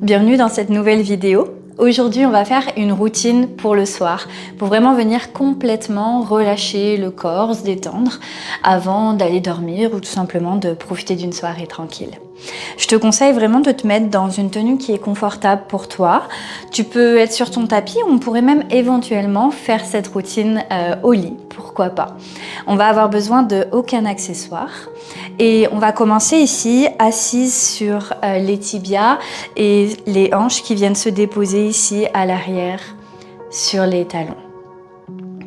Bienvenue dans cette nouvelle vidéo. Aujourd'hui, on va faire une routine pour le soir, pour vraiment venir complètement relâcher le corps, se détendre avant d'aller dormir ou tout simplement de profiter d'une soirée tranquille. Je te conseille vraiment de te mettre dans une tenue qui est confortable pour toi. Tu peux être sur ton tapis, on pourrait même éventuellement faire cette routine au lit, pourquoi pas. On va avoir besoin de aucun accessoire. Et on va commencer ici, assise sur les tibias et les hanches qui viennent se déposer ici à l'arrière sur les talons.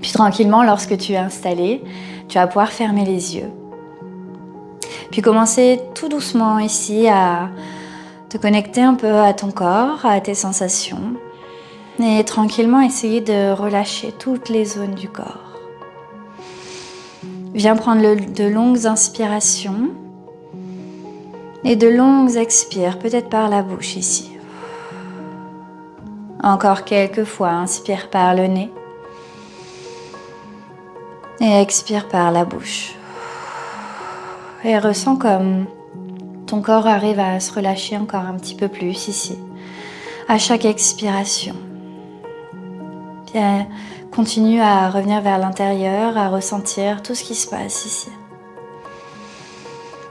Puis tranquillement, lorsque tu es installé, tu vas pouvoir fermer les yeux. Puis commencer tout doucement ici à te connecter un peu à ton corps, à tes sensations. Et tranquillement essayer de relâcher toutes les zones du corps. Viens prendre de longues inspirations et de longues expires, peut-être par la bouche ici. Encore quelques fois, inspire par le nez et expire par la bouche. Et ressens comme ton corps arrive à se relâcher encore un petit peu plus ici, à chaque expiration. Puis continue à revenir vers l'intérieur, à ressentir tout ce qui se passe ici.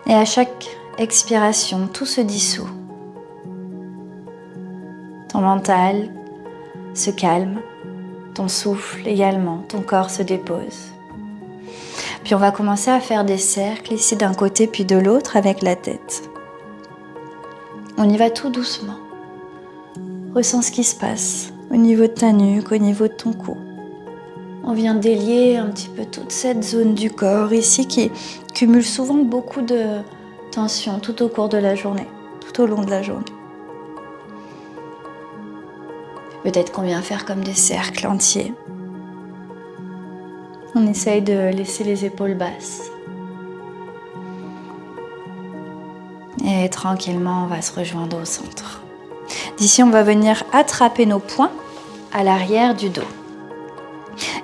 Et à chaque expiration, tout se dissout. Ton mental se calme, ton souffle également, ton corps se dépose. Puis on va commencer à faire des cercles ici d'un côté puis de l'autre avec la tête. On y va tout doucement. Ressens ce qui se passe au niveau de ta nuque, au niveau de ton cou. On vient délier un petit peu toute cette zone du corps ici qui cumule souvent beaucoup de tension tout au cours de la journée, tout au long de la journée. Peut-être qu'on vient faire comme des cercles entiers. On essaye de laisser les épaules basses. Et tranquillement, on va se rejoindre au centre. D'ici, on va venir attraper nos poings à l'arrière du dos.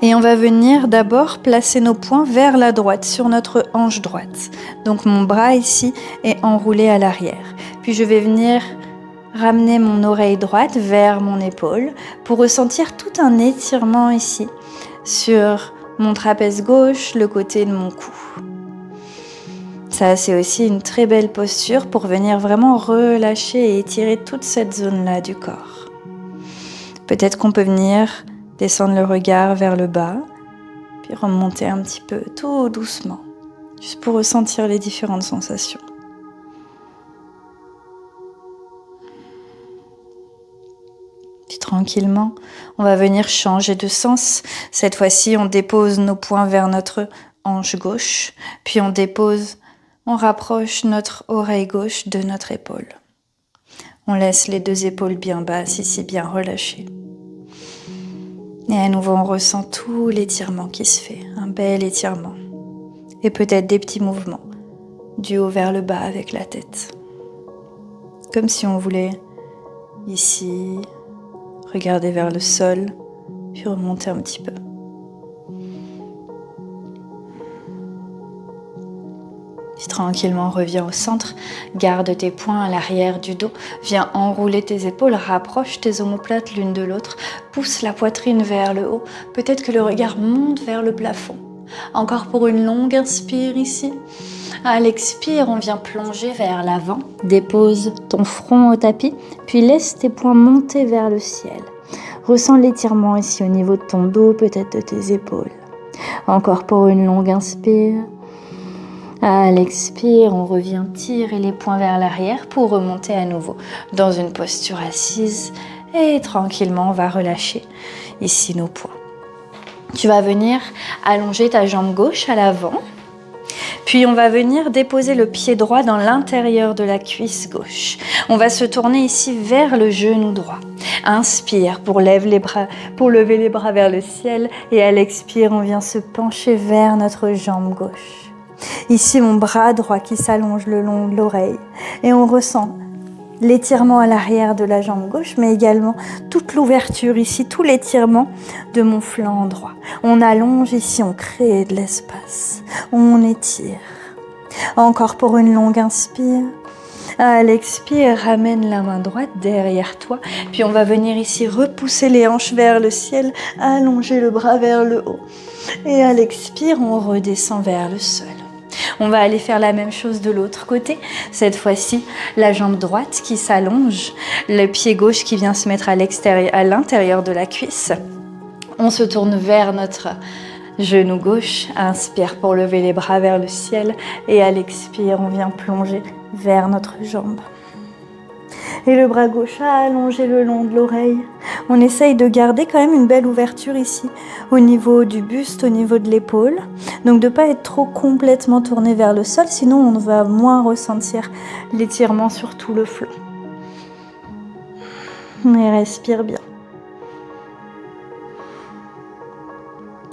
Et on va venir d'abord placer nos poings vers la droite, sur notre hanche droite. Donc mon bras ici est enroulé à l'arrière. Puis je vais venir ramener mon oreille droite vers mon épaule pour ressentir tout un étirement ici sur mon trapèze gauche, le côté de mon cou. Ça, c'est aussi une très belle posture pour venir vraiment relâcher et étirer toute cette zone-là du corps. Peut-être qu'on peut venir descendre le regard vers le bas, puis remonter un petit peu, tout doucement, juste pour ressentir les différentes sensations. Puis tranquillement, on va venir changer de sens. Cette fois-ci, on dépose nos poings vers notre hanche gauche, puis on rapproche notre oreille gauche de notre épaule. On laisse les deux épaules bien basses, ici bien relâchées. Et à nouveau, on ressent tout l'étirement qui se fait, un bel étirement. Et peut-être des petits mouvements, du haut vers le bas avec la tête. Comme si on voulait, ici, regarder vers le sol, puis remonter un petit peu. Puis tranquillement, reviens au centre, garde tes poings à l'arrière du dos, viens enrouler tes épaules, rapproche tes omoplates l'une de l'autre, pousse la poitrine vers le haut, peut-être que le regard monte vers le plafond. Encore pour une longue inspire ici. À l'expire, on vient plonger vers l'avant, dépose ton front au tapis, puis laisse tes poings monter vers le ciel. Ressens l'étirement ici au niveau de ton dos, peut-être de tes épaules. Encore pour une longue inspire. À l'expire, on revient tirer les poings vers l'arrière pour remonter à nouveau dans une posture assise et tranquillement on va relâcher ici nos poings. Tu vas venir allonger ta jambe gauche à l'avant, puis on va venir déposer le pied droit dans l'intérieur de la cuisse gauche. On va se tourner ici vers le genou droit. Inspire pour lever les bras vers le ciel et à l'expire, on vient se pencher vers notre jambe gauche. Ici, mon bras droit qui s'allonge le long de l'oreille et on ressent l'étirement à l'arrière de la jambe gauche, mais également toute l'ouverture ici, tout l'étirement de mon flanc droit. On allonge ici, on crée de l'espace, on étire. Encore pour une longue inspire. À l'expire, ramène la main droite derrière toi. Puis on va venir ici repousser les hanches vers le ciel, allonger le bras vers le haut. Et à l'expire, on redescend vers le sol. On va aller faire la même chose de l'autre côté. Cette fois-ci, la jambe droite qui s'allonge, le pied gauche qui vient se mettre à l'intérieur de la cuisse. On se tourne vers notre genou gauche. Inspire pour lever les bras vers le ciel. Et à l'expire, on vient plonger vers notre jambe. Et le bras gauche allongé le long de l'oreille. On essaye de garder quand même une belle ouverture ici, au niveau du buste, au niveau de l'épaule. Donc de ne pas être trop complètement tourné vers le sol, sinon on va moins ressentir l'étirement sur tout le flanc. Et respire bien.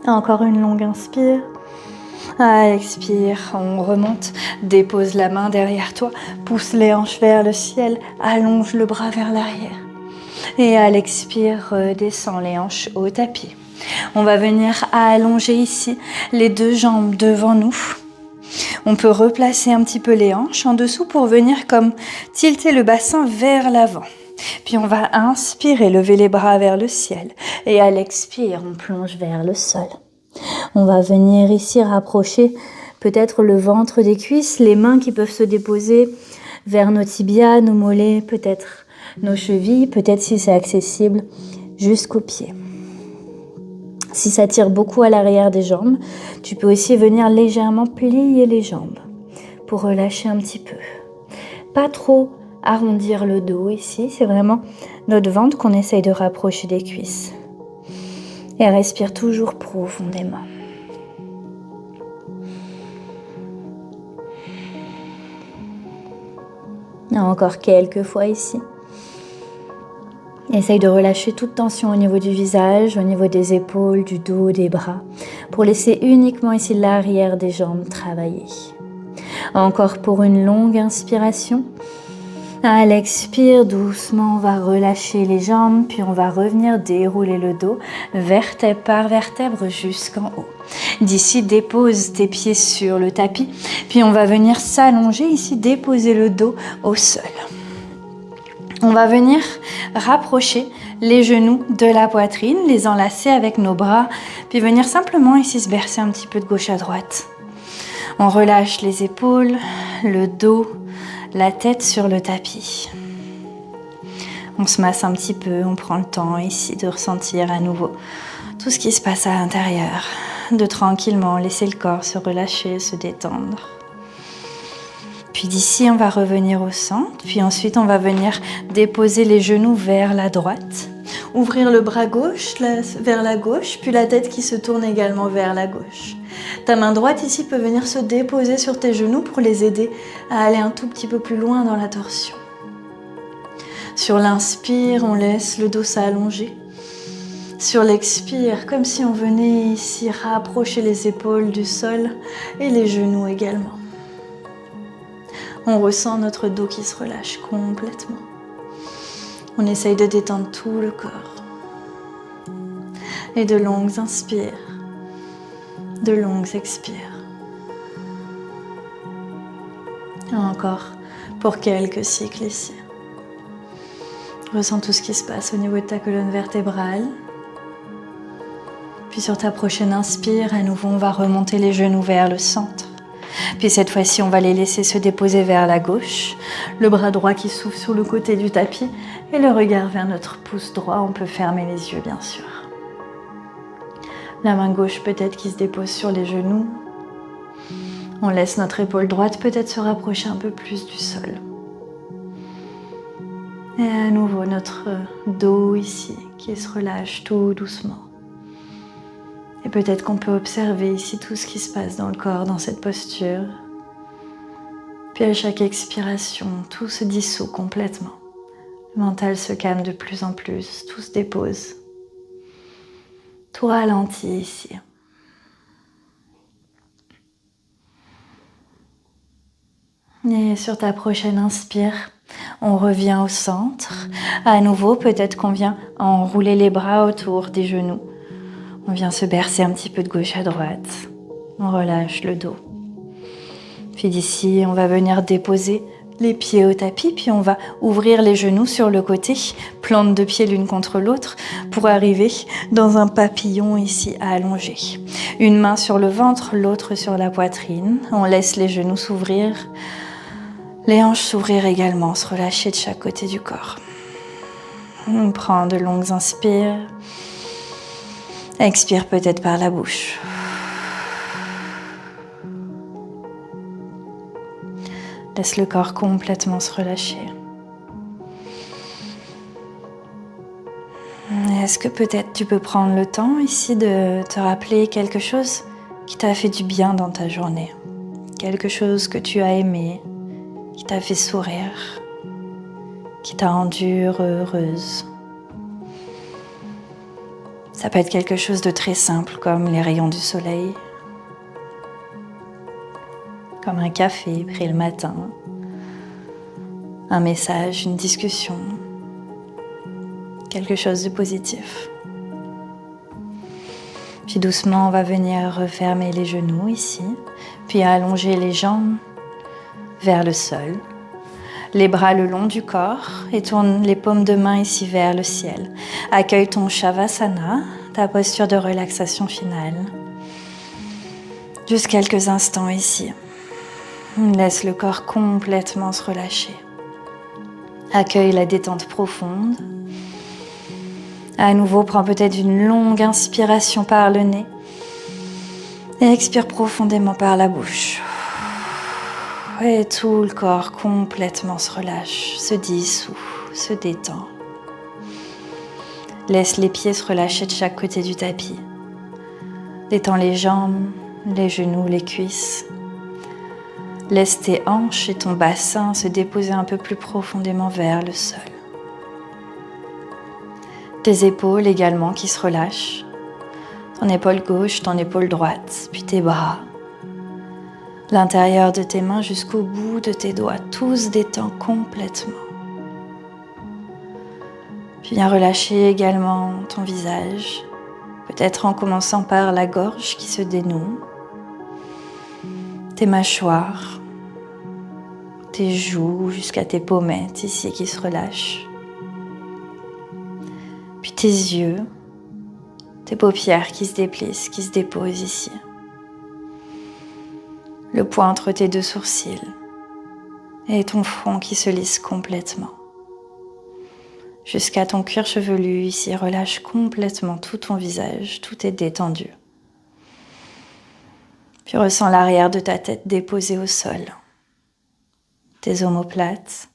Encore une longue inspire. Expire, on remonte, dépose la main derrière toi, pousse les hanches vers le ciel, allonge le bras vers l'arrière. Et à l'expire, redescend les hanches au tapis. On va venir allonger ici les deux jambes devant nous. On peut replacer un petit peu les hanches en dessous pour venir comme tilter le bassin vers l'avant. Puis on va inspirer, lever les bras vers le ciel. Et à l'expire, on plonge vers le sol. On va venir ici rapprocher peut-être le ventre des cuisses, les mains qui peuvent se déposer vers nos tibias, nos mollets, peut-être nos chevilles, peut-être si c'est accessible, jusqu'aux pieds. Si ça tire beaucoup à l'arrière des jambes, tu peux aussi venir légèrement plier les jambes pour relâcher un petit peu. Pas trop arrondir le dos ici, c'est vraiment notre ventre qu'on essaye de rapprocher des cuisses. Et respire toujours profondément. Encore quelques fois ici. Essaye de relâcher toute tension au niveau du visage, au niveau des épaules, du dos, des bras, pour laisser uniquement ici l'arrière des jambes travailler. Encore pour une longue inspiration. À l'expire, doucement, on va relâcher les jambes, puis on va revenir dérouler le dos, vertèbre par vertèbre jusqu'en haut. D'ici, dépose tes pieds sur le tapis, puis on va venir s'allonger ici, déposer le dos au sol. On va venir rapprocher les genoux de la poitrine, les enlacer avec nos bras, puis venir simplement ici se bercer un petit peu de gauche à droite. On relâche les épaules, le dos, la tête sur le tapis. On se masse un petit peu, on prend le temps ici de ressentir à nouveau tout ce qui se passe à l'intérieur, de tranquillement laisser le corps se relâcher, se détendre. Puis d'ici, on va revenir au centre, puis ensuite on va venir déposer les genoux vers la droite, ouvrir le bras gauche vers la gauche, puis la tête qui se tourne également vers la gauche. Ta main droite ici peut venir se déposer sur tes genoux pour les aider à aller un tout petit peu plus loin dans la torsion. Sur l'inspire, on laisse le dos s'allonger. Sur l'expire, comme si on venait ici rapprocher les épaules du sol et les genoux également. On ressent notre dos qui se relâche complètement. On essaye de détendre tout le corps. Et de longues inspires, de longues expires. Et encore pour quelques cycles ici. Ressens tout ce qui se passe au niveau de ta colonne vertébrale. Puis sur ta prochaine inspire, à nouveau, on va remonter les genoux vers le centre. Puis cette fois-ci, on va les laisser se déposer vers la gauche. Le bras droit qui s'ouvre sur le côté du tapis et le regard vers notre pouce droit. On peut fermer les yeux, bien sûr. La main gauche peut-être qui se dépose sur les genoux. On laisse notre épaule droite peut-être se rapprocher un peu plus du sol. Et à nouveau, notre dos ici qui se relâche tout doucement. Et peut-être qu'on peut observer ici tout ce qui se passe dans le corps, dans cette posture. Puis à chaque expiration, tout se dissout complètement. Le mental se calme de plus en plus, tout se dépose. Tout ralentit ici. Et sur ta prochaine inspire, on revient au centre. À nouveau, peut-être qu'on vient enrouler les bras autour des genoux. On vient se bercer un petit peu de gauche à droite. On relâche le dos. Puis d'ici, on va venir déposer les pieds au tapis, puis on va ouvrir les genoux sur le côté, plante de pieds l'une contre l'autre pour arriver dans un papillon ici allongé. Une main sur le ventre, l'autre sur la poitrine. On laisse les genoux s'ouvrir, les hanches s'ouvrir également, se relâcher de chaque côté du corps. On prend de longues inspires. Expire peut-être par la bouche. Laisse le corps complètement se relâcher. Est-ce que peut-être tu peux prendre le temps ici de te rappeler quelque chose qui t'a fait du bien dans ta journée? Quelque chose que tu as aimé, qui t'a fait sourire, qui t'a rendue heureuse. Ça peut être quelque chose de très simple comme les rayons du soleil, comme un café pris le matin, un message, une discussion, quelque chose de positif. Puis doucement, on va venir refermer les genoux ici, puis allonger les jambes vers le sol, les bras le long du corps et tourne les paumes de main ici vers le ciel. Accueille ton Shavasana, ta posture de relaxation finale. Juste quelques instants ici. Laisse le corps complètement se relâcher. Accueille la détente profonde. À nouveau, prends peut-être une longue inspiration par le nez et expire profondément par la bouche. Et tout le corps complètement se relâche, se dissout, se détend. Laisse les pieds se relâcher de chaque côté du tapis. Détends les jambes, les genoux, les cuisses. Laisse tes hanches et ton bassin se déposer un peu plus profondément vers le sol. Tes épaules également qui se relâchent. Ton épaule gauche, ton épaule droite, puis tes bras. L'intérieur de tes mains jusqu'au bout de tes doigts, tous détend complètement. Puis viens relâcher également ton visage, peut-être en commençant par la gorge qui se dénoue, tes mâchoires, tes joues jusqu'à tes pommettes ici qui se relâchent. Puis tes yeux, tes paupières qui se déplissent, qui se déposent ici. Le poing entre tes deux sourcils et ton front qui se lisse complètement. Jusqu'à ton cuir chevelu ici, relâche complètement tout ton visage, tout est détendu. Puis ressens l'arrière de ta tête déposée au sol. Tes omoplates,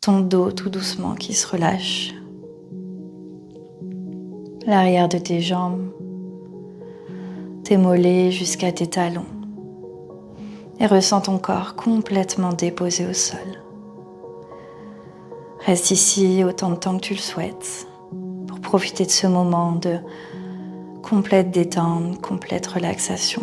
ton dos tout doucement qui se relâche. L'arrière de tes jambes, tes mollets jusqu'à tes talons. Et ressens ton corps complètement déposé au sol. Reste ici autant de temps que tu le souhaites pour profiter de ce moment de complète détente, complète relaxation.